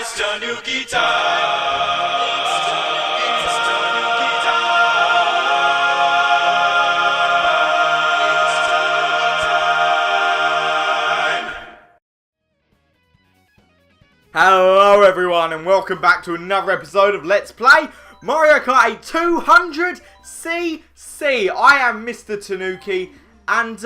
MisterTanooki time! Hello everyone and welcome back to another episode of Let's Play Mario Kart 200cc. I am MisterTanooki and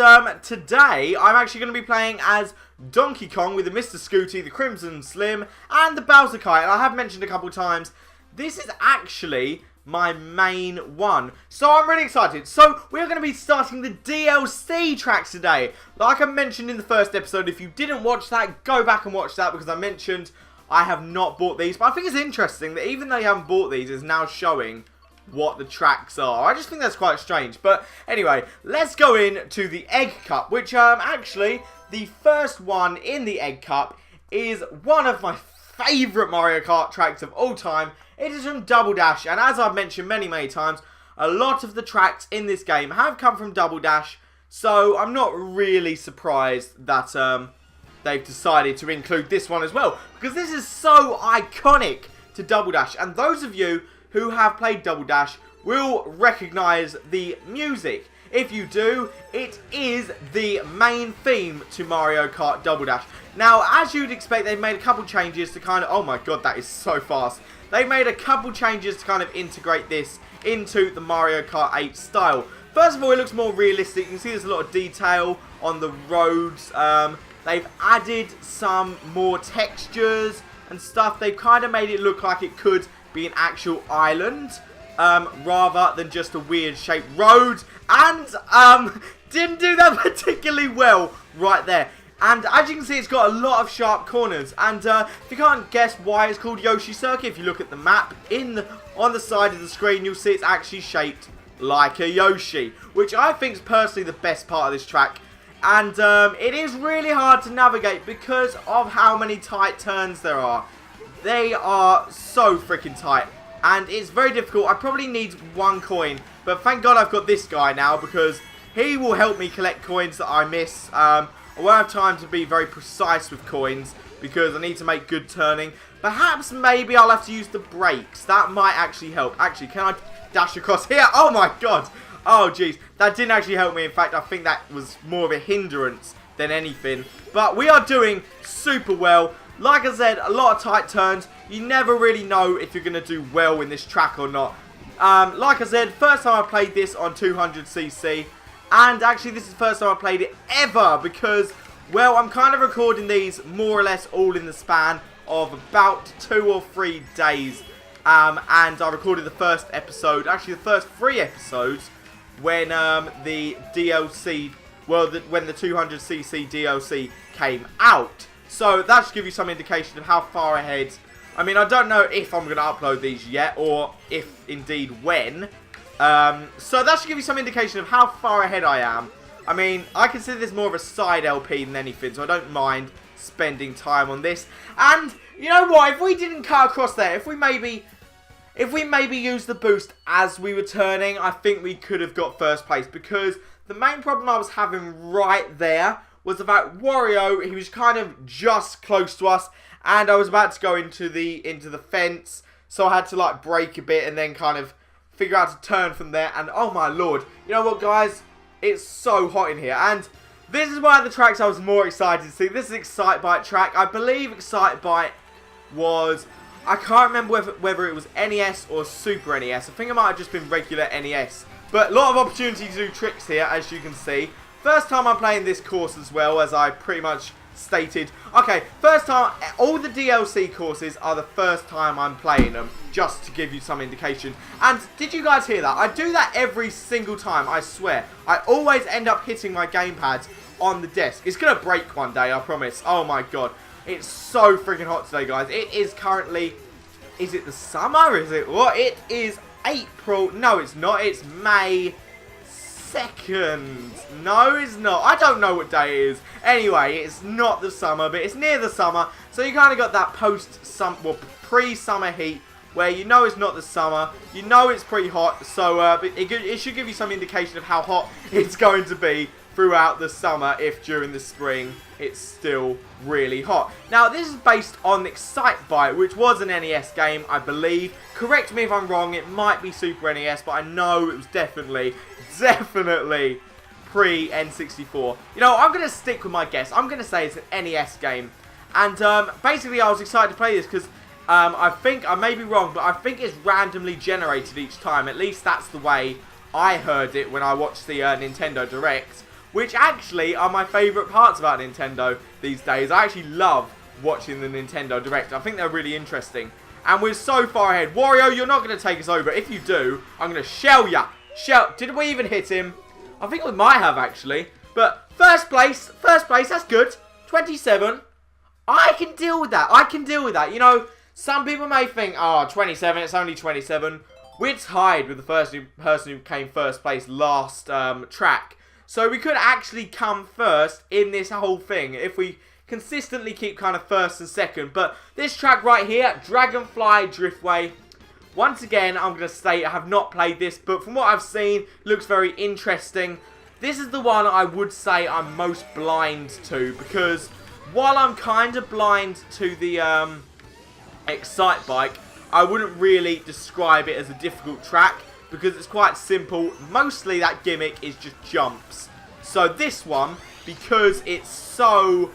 today I'm actually going to be playing as Donkey Kong with the Mr. Scooty, the Crimson Slim and the Bowser Kite. And I have mentioned a couple times, this is actually my main one. So I'm really excited. So we're going to be starting the DLC tracks today. Like I mentioned in the first episode, if you didn't watch that, go back and watch that because I mentioned I have not bought these. But I think it's interesting that even though you haven't bought these, it's now showing what the tracks are. I just think that's quite strange. But anyway, let's go into the Egg Cup, which actually the first one in the Egg Cup is one of my favourite Mario Kart tracks of all time. It is from Double Dash, and as I've mentioned many times, a lot of the tracks in this game have come from Double Dash, so I'm not really surprised that they've decided to include this one as well, because this is so iconic to Double Dash, and those of you who have played Double Dash will recognise the music. If you do, it is the main theme to Mario Kart Double Dash. Now, as you'd expect, they've made a couple changes to kind of... Oh my god, that is so fast. They've made a couple changes to kind of integrate this into the Mario Kart 8 style. First of all, it looks more realistic. You can see there's a lot of detail on the roads. They've added some more textures and stuff. They've kind of made it look like it could be an actual island, rather than just a weird shaped road. And didn't do that particularly well right there. And as you can see, it's got a lot of sharp corners. And if you can't guess why it's called Yoshi Circuit, if you look at the map on the side of the screen, you'll see it's actually shaped like a Yoshi, which I think is personally the best part of this track. And it is really hard to navigate because of how many tight turns there are. They are so freaking tight. And it's very difficult. I probably need one coin. But thank God I've got this guy now, because he will help me collect coins that I miss. I won't have time to be very precise with coins because I need to make good turning. Perhaps maybe I'll have to use the brakes. That might actually help. Actually, can I dash across here? Oh my god. Oh jeez. That didn't actually help me. In fact, I think that was more of a hindrance than anything. But we are doing super well. Like I said, a lot of tight turns. You never really know if you're going to do well in this track or not. Like I said, first time I played this on 200cc. And actually, this is the first time I played it ever because, well, I'm kind of recording these more or less all in the span of about 2 or 3 days. And I recorded the first episode, actually the first 3 episodes, when the DLC, well, when the 200cc DLC came out. So that should give you some indication of how far ahead. I mean, I don't know if I'm going to upload these yet, or if indeed when. So that should give you some indication of how far ahead I am. I mean, I consider this more of a side LP than anything, so I don't mind spending time on this. And you know what? If we didn't cut across there, if we maybe used the boost as we were turning, I think we could have got first place. Because the main problem I was having right there was about Wario. He was kind of just close to us, and I was about to go into the fence, so I had to like brake a bit and then kind of figure out to turn from there. And oh my lord, you know what guys, it's so hot in here. And this is one of the tracks I was more excited to see. This is Excitebike track. I believe Excitebike was, I can't remember whether it was NES or Super NES. I think it might have just been regular NES. But a lot of opportunity to do tricks here, as you can see. First time I'm playing this course as well, as I pretty much stated. Okay, first time, all the DLC courses are the first time I'm playing them, just to give you some indication. And did you guys hear that? I do that every single time, I swear. I always end up hitting my gamepad on the desk. It's going to break one day, I promise. Oh my god. It's so freaking hot today, guys. It is currently, is it the summer? Is it what? It is April. No, it's not. It's May 2nd. No, it's not. I don't know what day it is. Anyway, it's not the summer, but it's near the summer. So you kind of got that pre-summer heat where you know it's not the summer. You know it's pretty hot. So it should give you some indication of how hot it's going to be throughout the summer if during the spring it's still really hot. Now, this is based on Excitebike, which was an NES game, I believe. Correct me if I'm wrong, it might be Super NES, but I know it was definitely pre-N64. You know, I'm going to stick with my guess. I'm going to say it's an NES game. And basically, I was excited to play this because I think, I may be wrong, but I think it's randomly generated each time. At least that's the way I heard it when I watched the Nintendo Direct, which actually are my favourite parts about Nintendo these days. I actually love watching the Nintendo Direct. I think they're really interesting. And we're so far ahead. Wario, you're not going to take us over. If you do, I'm going to shell ya. Did we even hit him? I think we might have, actually. But first place, that's good. 27. I can deal with that. You know, some people may think, oh, 27, it's only 27. We're tied with the person who came first place last track. So we could actually come first in this whole thing if we consistently keep kind of first and second. But this track right here, Dragonfly Driftway. Once again, I'm going to state I have not played this, but from what I've seen, it looks very interesting. This is the one I would say I'm most blind to, because while I'm kind of blind to the Excitebike, I wouldn't really describe it as a difficult track, because it's quite simple. Mostly that gimmick is just jumps. So this one, because it's so...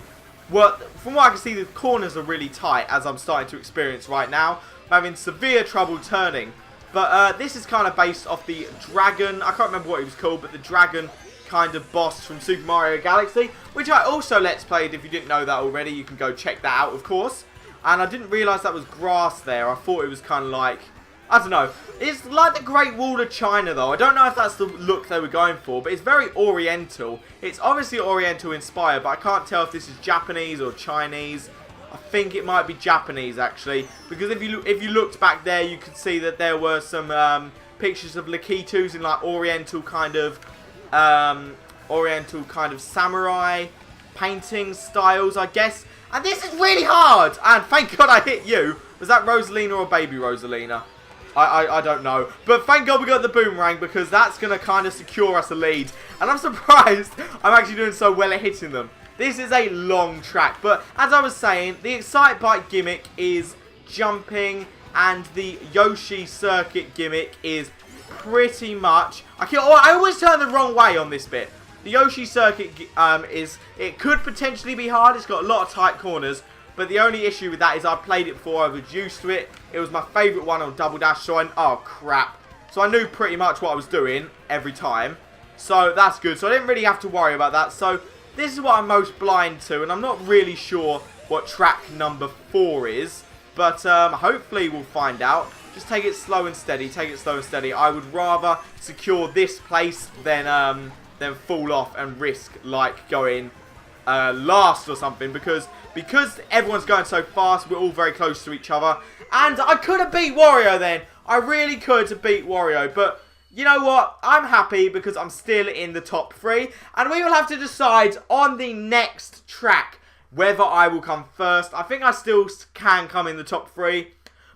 well, from what I can see, the corners are really tight, as I'm starting to experience right now. I'm having severe trouble turning. But this is kind of based off the dragon. I can't remember what he was called, but the dragon kind of boss from Super Mario Galaxy, which I also Let's Played. If you didn't know that already, you can go check that out, of course. And I didn't realise that was grass there. I thought it was kind of like... I don't know. It's like the Great Wall of China, though. I don't know if that's the look they were going for, but it's very Oriental. It's obviously Oriental inspired, but I can't tell if this is Japanese or Chinese. I think it might be Japanese, actually, because if you looked back there, you could see that there were some pictures of Lakitus in like Oriental kind of samurai painting styles, I guess. And this is really hard. And thank God I hit you. Was that Rosalina or Baby Rosalina? I don't know. But thank God we got the boomerang, because that's going to kind of secure us a lead. And I'm surprised I'm actually doing so well at hitting them. This is a long track. But as I was saying, the Excitebike gimmick is jumping, and the Yoshi circuit gimmick is pretty much... I always turn the wrong way on this bit. The Yoshi circuit it could potentially be hard. It's got a lot of tight corners. But the only issue with that is I played it before, I was used to it. It was my favourite one on Double Dash, so oh crap. So I knew pretty much what I was doing every time. So that's good. So I didn't really have to worry about that. So this is what I'm most blind to, and I'm not really sure what track number 4 is. But hopefully we'll find out. Just take it slow and steady, I would rather secure this place than fall off and risk like going last or something, because everyone's going so fast, we're all very close to each other. And I could have beat Wario then. I really could have beat Wario, but you know what? I'm happy because I'm still in the top 3, and we will have to decide on the next track whether I will come first. I think I still can come in the top 3,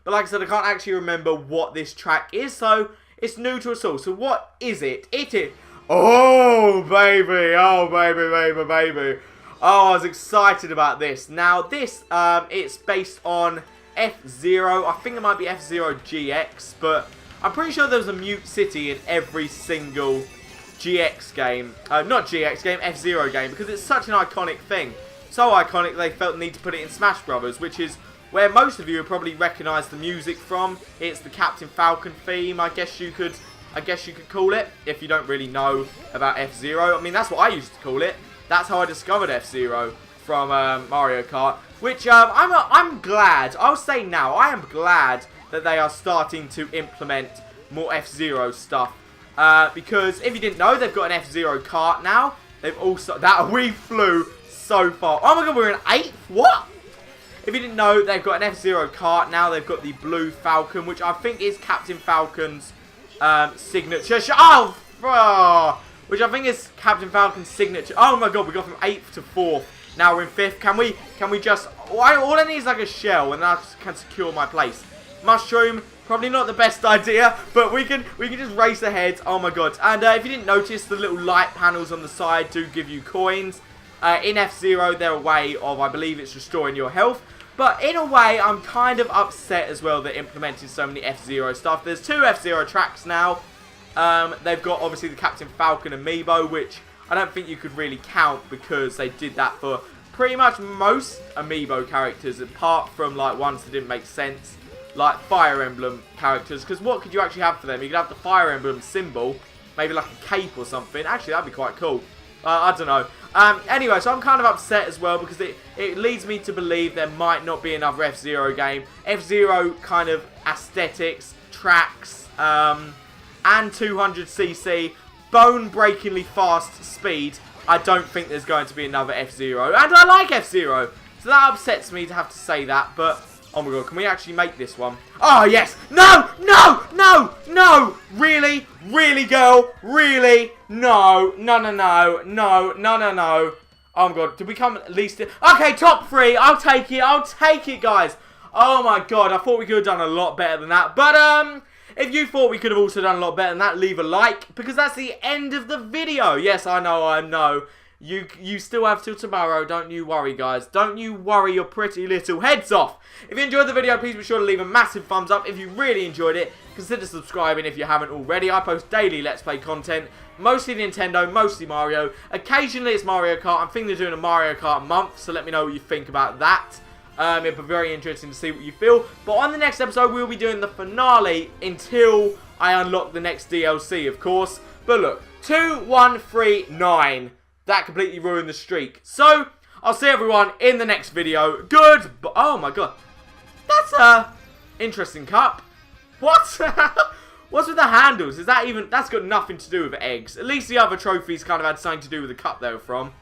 but like I said, I can't actually remember what this track is, so it's new to us all. So what is it? It is... oh, baby. Oh, baby. Oh, I was excited about this. Now, this, it's based on F-Zero. I think it might be F-Zero GX, but I'm pretty sure there's a Mute City in every single GX game. Not GX game, F-Zero game, because it's such an iconic thing. So iconic, they felt the need to put it in Smash Brothers, which is where most of you will probably recognise the music from. It's the Captain Falcon theme, I guess you could call it, if you don't really know about F-Zero. I mean, that's what I used to call it. That's how I discovered F-Zero from Mario Kart, which I'm glad, I'll say now, I am glad that they are starting to implement more F-Zero stuff. Because if you didn't know, they've got an F-Zero kart now. They've also, we flew so far. Oh my god, we're in 8th? What? If you didn't know, they've got an F-Zero kart now. They've got the Blue Falcon, which I think is Captain Falcon's signature. Which I think is Captain Falcon's signature. Oh my god, we got from 8th to 4th. Now we're in 5th. Can we just... all I need is like a shell, and that can secure my place. Mushroom, Probably not the best idea, but we can just race ahead. Oh my god. And if you didn't notice, the little light panels on the side do give you coins. In F-Zero, they're a way of, I believe it's restoring your health. But in a way, I'm kind of upset as well that implemented so many F-Zero stuff. There's 2 F-Zero tracks now. They've got, obviously, the Captain Falcon amiibo, which I don't think you could really count because they did that for pretty much most amiibo characters, apart from, like, ones that didn't make sense. Like Fire Emblem characters, because what could you actually have for them? You could have the Fire Emblem symbol, maybe like a cape or something. Actually, that'd be quite cool. I don't know. Anyway, so I'm kind of upset as well because it leads me to believe there might not be another F-Zero game. F-Zero kind of aesthetics, tracks, and 200cc, bone-breakingly fast speed. I don't think there's going to be another F-Zero, and I like F-Zero, so that upsets me to have to say that, but... Oh my god, can we actually make this one? Oh, yes! No! No! No! No! Really? Really, girl? Really? No. No, no, no. No, no, no, no. Oh my god, did we come at least... Okay, top 3. I'll take it. I'll take it, guys. Oh my god, I thought we could have done a lot better than that. But, if you thought we could have also done a lot better than that, leave a like. Because that's the end of the video. Yes, I know, I know. You still have till tomorrow, don't you worry, guys. Don't you worry your pretty little heads off. If you enjoyed the video, please be sure to leave a massive thumbs up. If you really enjoyed it, consider subscribing if you haven't already. I post daily Let's Play content, mostly Nintendo, mostly Mario. Occasionally it's Mario Kart. I'm thinking of doing a Mario Kart month, so let me know what you think about that. It'll be very interesting to see what you feel. But on the next episode, we'll be doing the finale until I unlock the next DLC, of course. But look, 2, 1, 3, 9. That completely ruined the streak. So, I'll see everyone in the next video. Good. Oh my god. That's a interesting cup. What? What's with the handles? Is that even... That's got nothing to do with eggs. At least the other trophies kind of had something to do with the cup they were from.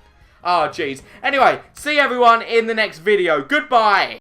Oh, jeez. Anyway, see everyone in the next video. Goodbye.